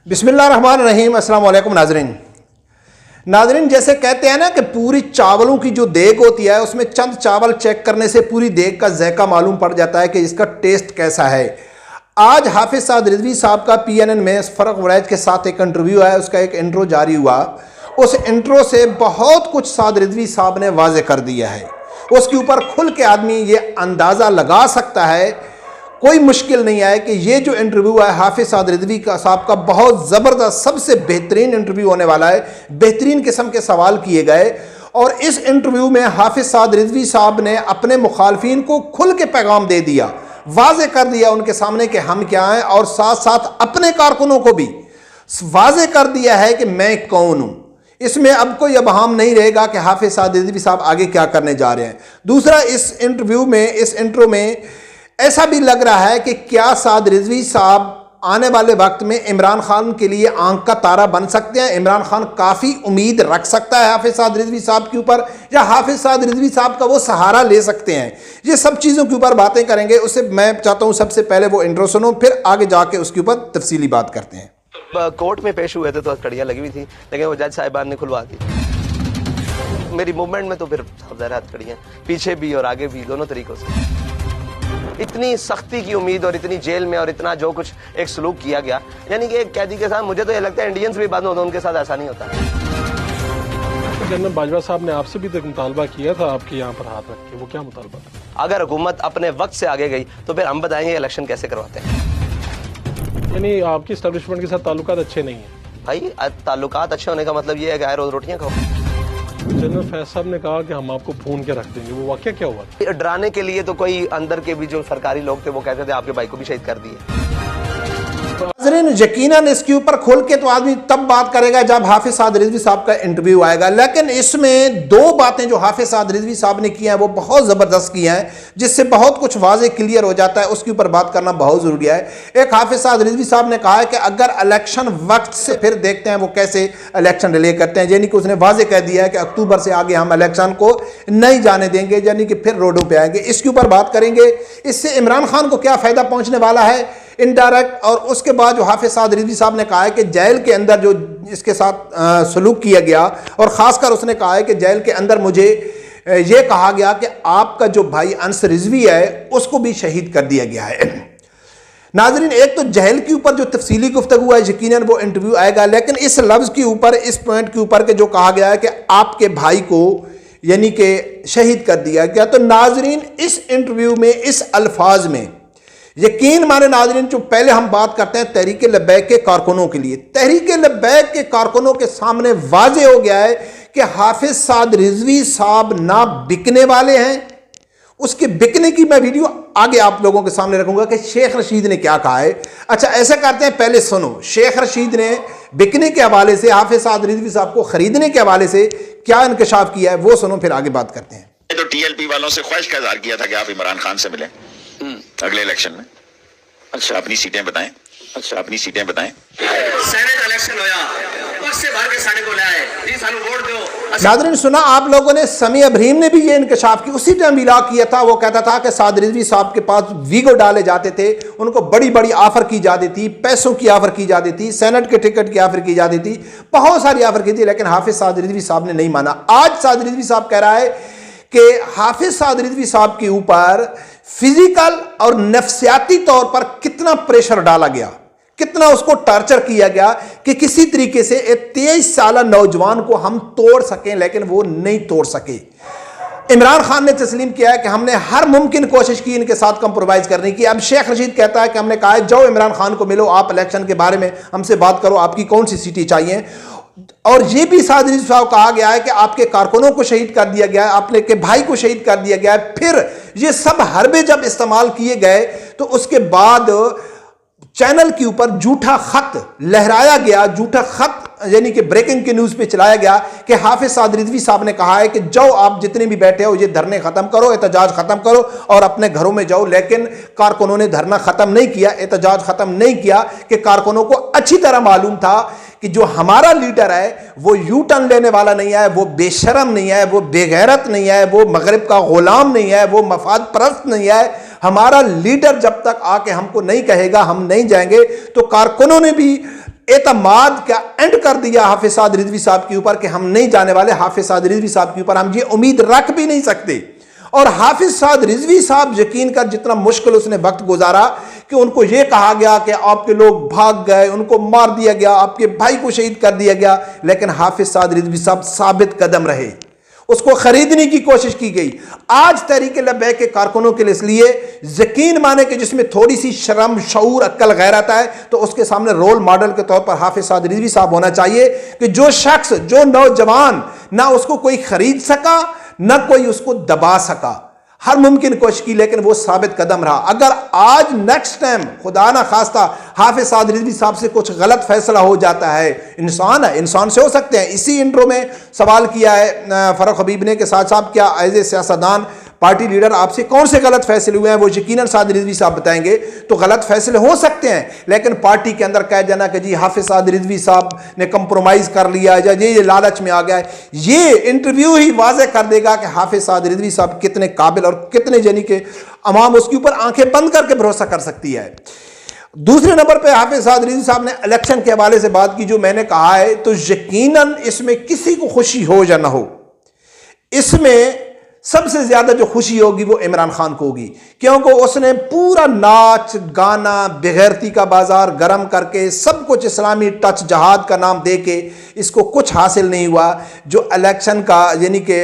बिस्मिल्लाहिर्रहमानिर्रहीम। अस्सलाम वालेकुम नाजरीन, जैसे कहते हैं ना कि पूरी चावलों की जो देग होती है उसमें चंद चावल चेक करने से पूरी देग का जायका मालूम पड़ जाता है कि इसका टेस्ट कैसा है। आज हाफिज साद रिजवी साहब का PNN में फ़र्क वरैज के साथ एक इंटरव्यू है, उसका एक इंट्रो जारी हुआ। उस इंट्रो से बहुत कुछ साद रिजवी साहब ने वाजे कर दिया है। उसके ऊपर खुल के आदमी ये अंदाज़ा लगा सकता है, कोई मुश्किल नहीं है कि ये जो इंटरव्यू है हाफिज साद रिजवी का साहब का बहुत ज़बरदस्त, सबसे बेहतरीन इंटरव्यू होने वाला है। बेहतरीन किस्म के सवाल किए गए और इस इंटरव्यू में हाफिज साद रिजवी साहब ने अपने मुखालफिन को खुल के पैगाम दे दिया, वाजे कर दिया उनके सामने कि हम क्या हैं, और साथ साथ अपने कारकुनों को भी वाजे कर दिया है कि मैं कौन हूं। इसमें अब कोई अबहम नहीं रहेगा कि हाफिज साद रिजवी साहब आगे क्या करने जा रहे हैं। दूसरा, इस इंटरव्यू में, इस इंट्रो में ऐसा भी लग रहा है कि क्या साद रिजवी साहब आने वाले वक्त में इमरान खान के लिए आंख का तारा बन सकते हैं। इमरान खान काफ़ी उम्मीद रख सकता है हाफिज साद रिजवी साहब के ऊपर, या हाफिज साद रिजवी साहब का वो सहारा ले सकते हैं। ये सब चीज़ों के ऊपर बातें करेंगे। उससे मैं चाहता हूँ सबसे पहले वो इंट्रो सुनो, फिर आगे जाके उसके ऊपर तफसीली बात करते हैं। कोर्ट में पेश हुए थे तो कड़ियाँ लगी हुई थी, लेकिन वो जज साहिबान ने खुलवा दी। मेरी मूवमेंट में तो फिर हथकड़ियाँ पीछे भी और आगे भी, दोनों तरीकों से। इतनी सख्ती की उम्मीद और इतनी जेल में और इतना जो कुछ एक सलूक किया गया, यानी कि एक कैदी के साथ, मुझे तो ये लगता है इंडियंस भी बंद होते, उनके साथ ऐसा नहीं होता। जनरल बाजवा साहब ने आपसे भी तक मुतालबा किया था आपके यहाँ पर हाथ रख के, वो क्या मुतालबा था? अगर हुकूमत अपने वक्त से आगे गई तो फिर हम बताएंगे इलेक्शन कैसे करवाते हैं। यानी आपकी एस्टेब्लिशमेंट के साथ ताल्लुकात अच्छे नहीं है? भाई ताल्लुकात अच्छे होने का मतलब ये है कि रोज रोटियां खाओ। जनरल फैज साहब ने कहा कि हम आपको फोन के रख देंगे, वो वाकया क्या हुआ? डराने के लिए तो कोई अंदर के भी जो सरकारी लोग थे वो कहते थे आपके भाई को भी शहीद कर दिए। नाज़रीन, यकीनन इसके ऊपर खोल के तो आदमी तब बात करेगा जब हाफिज साद रिजवी साहब का इंटरव्यू आएगा, लेकिन इसमें दो बातें जो हाफिज साद रिजवी साहब ने की हैं वो बहुत ज़बरदस्त की हैं, जिससे बहुत कुछ वाजे क्लियर हो जाता है। उसके ऊपर बात करना बहुत ज़रूरी है। एक, हाफिज साद रिजवी साहब ने कहा है कि अगर इलेक्शन वक्त से फिर देखते हैं वो कैसे इलेक्शन डिले करते हैं, यानी कि उसने वाजे कह दिया है कि अक्टूबर से आगे हम इलेक्शन को नहीं जाने देंगे, यानी कि फिर रोडों पर आएंगे। इसके ऊपर बात करेंगे, इससे इमरान खान को क्या फ़ायदा पहुँचने वाला है इनडायरेक्ट। और उसके बाद जो हाफिज साद रिजवी साहब ने कहा है कि जेल के अंदर जो इसके साथ सलूक किया गया, और ख़ासकर उसने कहा है कि जेल के अंदर मुझे ये कहा गया कि आपका जो भाई अंस रिजवी है उसको भी शहीद कर दिया गया है। नाजरीन, एक तो जेल के ऊपर जो तफसीली गुफ्तगू है यकीनन वो इंटरव्यू आएगा, लेकिन इस लफ्ज़ के ऊपर, इस पॉइंट के ऊपर के जो कहा गया है कि आपके भाई को यानी कि शहीद कर दिया गया, तो नाजरीन इस इंटरव्यू में, इस अल्फाज में यकीन माने नाज़रीन, जो पहले हम बात करते हैं तहरीक लब्बैक के कारकुनों के लिए, तहरीक लब्बैक के कारकुनों के सामने वाजे हो गया है कि हाफिज साद रिजवी साहब ना बिकने वाले हैं। उसके बिकने की मैं वीडियो आगे आप लोगों के सामने रखूंगा कि शेख रशीद ने क्या कहा है। अच्छा, ऐसा करते हैं, पहले सुनो शेख रशीद ने बिकने के हवाले से, हाफिज साद रिजवी साहब को खरीदने के हवाले से क्या इंकशाफ किया है वो सुनो, फिर आगे बात करते हैं। तो TLP वालों से ख्वाहिश का इज़हार किया था कि आप इमरान खान से मिलें अगले इलेक्शन में। अच्छा, अपनी सीटें बताएं। अच्छा, अपनी सीटें बताएं। सेनेट इलेक्शन होया, उससे भर के साडे को लाए जी, सानू वोट दो। नाज़रीन, सुना आप लोगों ने, समी अबरीम ने भी ये इंकशाफ की, उसी टाइम इला किया था। वो कहता था कि साद रिजवी साहब के पास वीगो डाले जाते थे, उनको बड़ी बड़ी ऑफर की जाती थी, पैसों की ऑफर की जाती थी, सेनेट के टिकट की ऑफर की जाती थी, बहुत सारी ऑफर की थी, लेकिन हाफिज साद रिजवी साहब ने नहीं माना। आज साद रिजवी साहब कह रहा है कि हाफिज साद रिजवी साहब के ऊपर फिजिकल और नफ्सियाती तौर पर कितना प्रेशर डाला गया, कितना उसको टॉर्चर किया गया कि किसी तरीके से एक 23 साल नौजवान को हम तोड़ सकें, लेकिन वो नहीं तोड़ सके। इमरान खान ने तस्लीम किया है कि हमने हर मुमकिन कोशिश की इनके साथ कंप्रोमाइज करने की। अब शेख रशीद कहता है कि हमने कहा है जाओ इमरान खान को मिलो, आप इलेक्शन के बारे में हमसे बात करो, आपकी कौन सी सीटें चाहिए। और ये भी साद रिजवी साहब कहा गया है कि आपके कारकुनों को शहीद कर दिया गया है, आपने के भाई को शहीद कर दिया गया है। फिर ये सब हरबे जब इस्तेमाल किए गए तो उसके बाद चैनल के ऊपर झूठा खत लहराया गया, झूठा खत यानी कि ब्रेकिंग के न्यूज़ पे चलाया गया कि हाफिज साद रिजवी साहब ने कहा है कि जाओ आप जितने भी बैठे हो ये धरने ख़त्म करो, एहतजाज ख़त्म करो और अपने घरों में जाओ। लेकिन कारकुनों ने धरना ख़त्म नहीं किया, एहतजाज ख़त्म नहीं किया, कि कारकुनों को अच्छी तरह मालूम था कि जो हमारा लीडर है वो यू टर्न लेने वाला नहीं है, वो बेशरम नहीं है, वो बेगैरत नहीं है, वो मगरिब का गुलाम नहीं है, वो मफाद परस्त नहीं है। हमारा लीडर जब तक आके हमको नहीं कहेगा हम नहीं जाएंगे। तो कारकुनों ने भी एतमाद का एंड कर दिया हाफिज साद रिजवी साहब के ऊपर कि हम नहीं जाने वाले हाफिज साद रिजवी साहब के ऊपर, हम ये उम्मीद रख भी नहीं सकते। और हाफिज साद रिजवी साहब यकीन कर जितना मुश्किल उसने वक्त गुजारा कि उनको यह कहा गया कि आपके लोग भाग गए, उनको मार दिया गया, आपके भाई को शहीद कर दिया गया, लेकिन हाफिज साद रिजवी साहब साबित कदम रहे, उसको खरीदने की कोशिश की गई। आज तहरीक लब्बैक के कारकुनों के लिए इसलिए यकीन माने कि जिसमें थोड़ी सी शर्म, शऊर, अक्ल, गैरत है तो उसके सामने रोल मॉडल के तौर पर हाफिज साद रिजवी साहब होना चाहिए कि जो शख्स, जो नौजवान ना उसको कोई खरीद सका ना कोई उसको दबा सका, हर मुमकिन कोशिश की लेकिन वो साबित कदम रहा। अगर आज नेक्स्ट टाइम खुदा ना खास्ता हाफिज साद रिजवी साहब से कुछ गलत फैसला हो जाता है, इंसान है, इंसान से हो सकते हैं। इसी इंट्रो में सवाल किया है फरूख हबीब ने कि साद साहब क्या एज ए सियासतदान, पार्टी लीडर आपसे कौन से गलत फैसले हुए हैं, वो यकीनन साद रिजवी साहब बताएंगे। तो गलत फैसले हो सकते हैं लेकिन पार्टी के अंदर कह जाना कि जी हाफिज साद रिजवी साहब ने कंप्रोमाइज कर लिया है, ये लालच में आ गया है, ये इंटरव्यू ही वाज़े कर देगा कि हाफिज साद रिजवी साहब कितने काबिल और कितने यानी कि अवाम उसके ऊपर आंखें बंद करके भरोसा कर सकती है। दूसरे नंबर पे हाफिज साद रिजवी साहब ने इलेक्शन के हवाले से बात की, जो मैंने कहा है तो यकीनन इसमें किसी को खुशी हो या ना हो, इसमें सबसे ज्यादा जो खुशी होगी वो इमरान खान को होगी, क्योंकि उसने पूरा नाच गाना बेगैरती का बाजार गर्म करके सब कुछ इस्लामी टच जहाद का नाम दे के इसको कुछ हासिल नहीं हुआ। जो इलेक्शन का यानी कि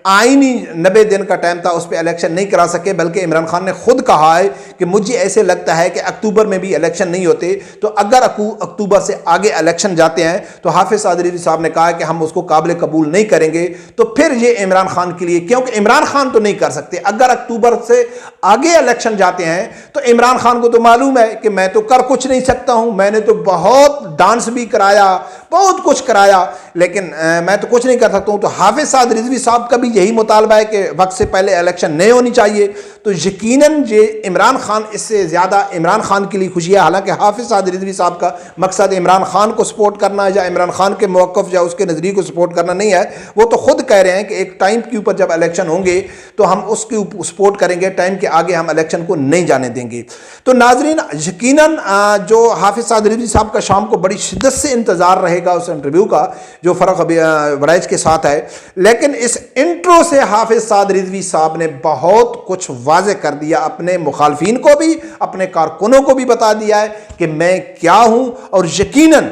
आईनी 90 दिन का टाइम था उस पर इलेक्शन नहीं करा सके, बल्कि इमरान खान ने खुद कहा है कि मुझे ऐसे लगता है कि अक्टूबर में भी इलेक्शन नहीं होते, तो अगर अक्टूबर से आगे इलेक्शन जाते हैं तो हाफिज साद रिजवी साहब ने कहा कि हम उसको काबिल कबूल नहीं करेंगे। तो फिर ये इमरान खान के लिए, क्योंकि इमरान खान तो नहीं कर सकते, अगर अक्टूबर से आगे इलेक्शन जाते हैं तो इमरान खान को तो मालूम है कि मैं तो कर कुछ नहीं सकता हूं, मैंने तो बहुत डांस भी कराया, बहुत कुछ कराया, लेकिन मैं तो कुछ नहीं कर सकता हूं। तो हाफिज साद रिजवी साहब का भी यही मुतालबा है कि वक्त से पहले इलेक्शन नहीं होनी चाहिए। तो यकीनन ये इमरान खान, इससे ज्यादा इमरान खान के लिए खुशी है। हालांकि हाफिज साद रिजवी साहब का मकसद इमरान खान को सपोर्ट करना है या इमरान खान के मौक़िफ़ या उसके नज़रिए को सपोर्ट करना नहीं है, वो तो खुद कह रहे हैं कि एक टाइम के ऊपर जब इलेक्शन होंगे तो हम उसके ऊपर सपोर्ट करेंगे, टाइम के आगे हम इलेक्शन को नहीं जाने देंगे। तो नाजरीन यकीनन जो हाफिज साद रिजवी साहब का शाम को बड़ी शिद्दत से इंतजार रहेगा उस इंटरव्यू का जो फरूख वड़ैच के साथ है, लेकिन इस इंट्रो से हाफिज साद रिजवी साहब ने बहुत कुछ वाज़े कर दिया, अपने मुखालफिन को भी, अपने कारकुनों को भी बता दिया है कि मैं क्या हूं। और यकीनन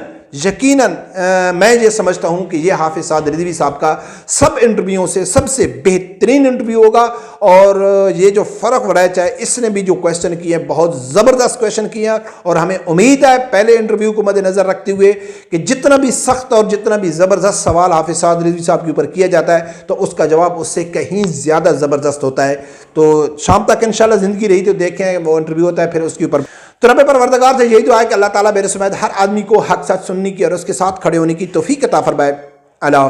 मैं ये समझता हूं कि ये हाफिज साद रिजवी साहब का सब इंटरव्यूओं से सबसे बेहतरीन इंटरव्यू होगा। और ये जो फरूख वड़ैच है इसने भी जो क्वेश्चन किए हैं बहुत ज़बरदस्त क्वेश्चन किए हैं, और हमें उम्मीद है पहले इंटरव्यू को मद्देनज़र रखते हुए कि जितना भी सख्त और जितना भी ज़बरदस्त सवाल हाफिज साद रिजवी साहब के ऊपर किया जाता है तो उसका जवाब उससे कहीं ज़्यादा ज़बरदस्त होता है। तो शाम तक इंशाल्लाह ज़िंदगी रही तो देखें वो इंटरव्यू होता है, फिर उसके ऊपर तो रब परवरदिगार से यही दुआ है कि अल्लाह ताला मेरे समेत हर आदमी को हक सच सुनने की और उसके साथ खड़े होने की तौफीक अता फरमाए। अल्लाह।